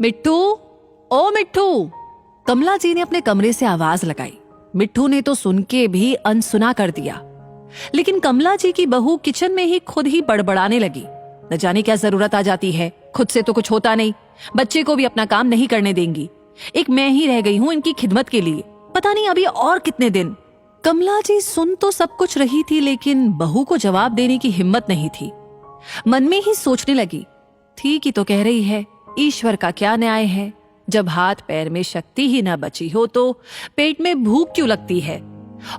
मिट्ठू, ओ मिट्ठू। कमला जी ने अपने कमरे से आवाज लगाई। मिट्ठू ने तो सुन के भी अनसुना कर दिया, लेकिन कमला जी की बहू किचन में ही खुद ही बड़बड़ाने लगी। न जाने क्या जरूरत आ जाती है, खुद से तो कुछ होता नहीं, बच्चे को भी अपना काम नहीं करने देंगी। एक मैं ही रह गई हूं इनकी खिदमत के लिए, पता नहीं अभी और कितने दिन। कमला जी सुन तो सब कुछ रही थी, लेकिन बहू को जवाब देने की हिम्मत नहीं थी। मन में ही सोचने लगी, ठीक ही तो कह रही है, ईश्वर का क्या न्याय है। जब हाथ पैर में शक्ति ही ना बची हो तो पेट में भूख क्यों लगती है।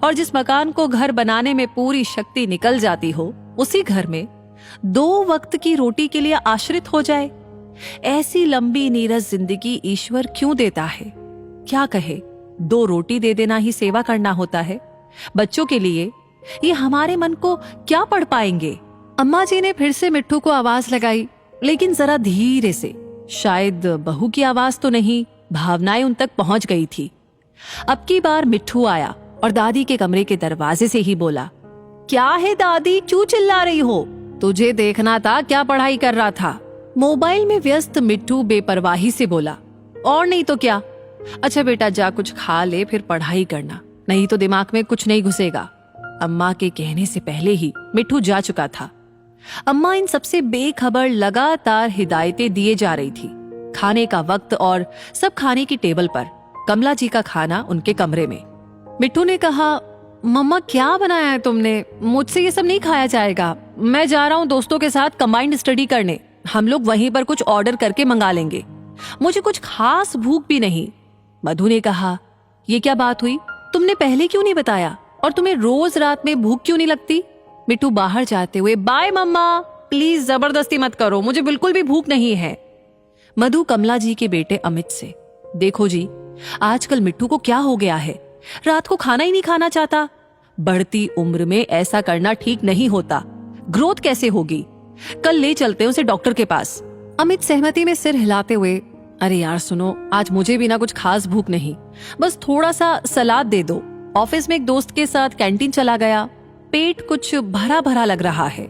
और जिस मकान को घर बनाने में पूरी शक्ति निकल जाती हो, उसी घर में 2 वक्त की रोटी के लिए आश्रित हो जाए। ऐसी लंबी नीरस जिंदगी ईश्वर क्यों देता है। क्या कहे, 2 रोटी दे देना ही सेवा करना होता है। बच्चों के लिए ये हमारे मन को क्या पढ़ पाएंगे। अम्मा जी ने फिर से मिट्ठू को आवाज लगाई, लेकिन जरा धीरे से। शायद बहू की आवाज तो नहीं, भावनाएं उन तक पहुंच गई थी। अब की बार मिट्ठू आया और दादी के कमरे के दरवाजे से ही बोला, क्या है दादी, क्यों चिल्ला रही हो? तुझे देखना था, क्या पढ़ाई कर रहा था? मोबाइल में व्यस्त मिट्ठू बेपरवाही से बोला, और नहीं तो क्या। अच्छा बेटा, जा कुछ खा ले, फिर पढ़ाई करना, नहीं तो दिमाग में कुछ नहीं घुसेगा। अम्मा के कहने से पहले ही मिट्ठू जा चुका था। अम्मा इन सबसे बेखबर लगातार हिदायतें दिए जा रही थी। खाने का वक्त और सब खाने की टेबल पर, कमला जी का खाना उनके कमरे में। मिट्ठू ने कहा, मम्मा क्या बनाया है तुमने? मुझसे ये सब नहीं खाया जाएगा। मैं जा रहा हूँ दोस्तों के साथ कंबाइंड स्टडी करने, हम लोग वहीं पर कुछ ऑर्डर करके मंगा लेंगे। मुझे कुछ खास भूख भी नहीं। मधु ने कहा, ये क्या बात हुई, तुमने पहले क्यों नहीं बताया? और तुम्हें रोज रात में भूख क्यों नहीं लगती? मिट्टू बाहर जाते हुए, बाय मम्मा, प्लीज जबरदस्ती मत करो, मुझे बिल्कुल भी भूख नहीं है। मधु कमला जी के बेटे अमित से, देखो जी, आजकल मिट्टू को क्या हो गया है, रात को खाना ही नहीं खाना चाहता। बढ़ती उम्र में ऐसा करना ठीक नहीं होता, ग्रोथ कैसे होगी? कल ले चलते हैं उसे डॉक्टर के पास। अमित सहमति में सिर हिलाते हुए, अरे यार सुनो, आज मुझे भी ना कुछ खास भूख नहीं, बस थोड़ा सा सलाद दे दो। ऑफिस में एक दोस्त के साथ कैंटीन चला गया, पेट कुछ भरा भरा लग रहा है।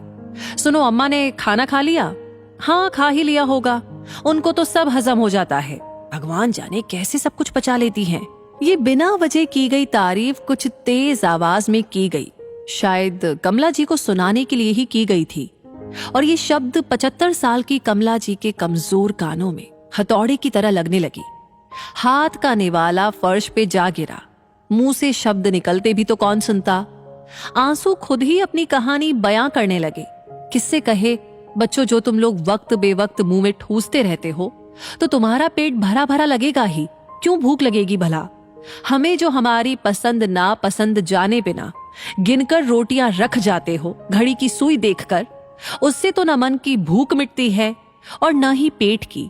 सुनो, अम्मा ने खाना खा लिया? हाँ, खा ही लिया होगा, उनको तो सब हजम हो जाता है। भगवान जाने कैसे सब कुछ पचा लेती हैं। ये बिना वजह की गई तारीफ कुछ तेज आवाज में की गई, शायद कमला जी को सुनाने के लिए ही की गई थी। और ये शब्द 75 साल की कमला जी के कमजोर कानों में हथौड़े की तरह लगने लगी। हाथ का निवाला फर्श पे जा गिरा। मुंह से शब्द निकलते भी तो कौन सुनता। आंसू खुद ही अपनी कहानी बयां करने लगे। किससे कहे, बच्चों, जो तुम लोग वक्त बेवक्त मुंह में ठूसते रहते हो तो तुम्हारा पेट भरा भरा लगेगा ही, क्यों भूख लगेगी भला? हमें जो हमारी पसंद ना पसंद जाने बिना गिनकर रोटियां रख जाते हो घड़ी की सुई देखकर, उससे तो न मन की भूख मिटती है और न ही पेट की।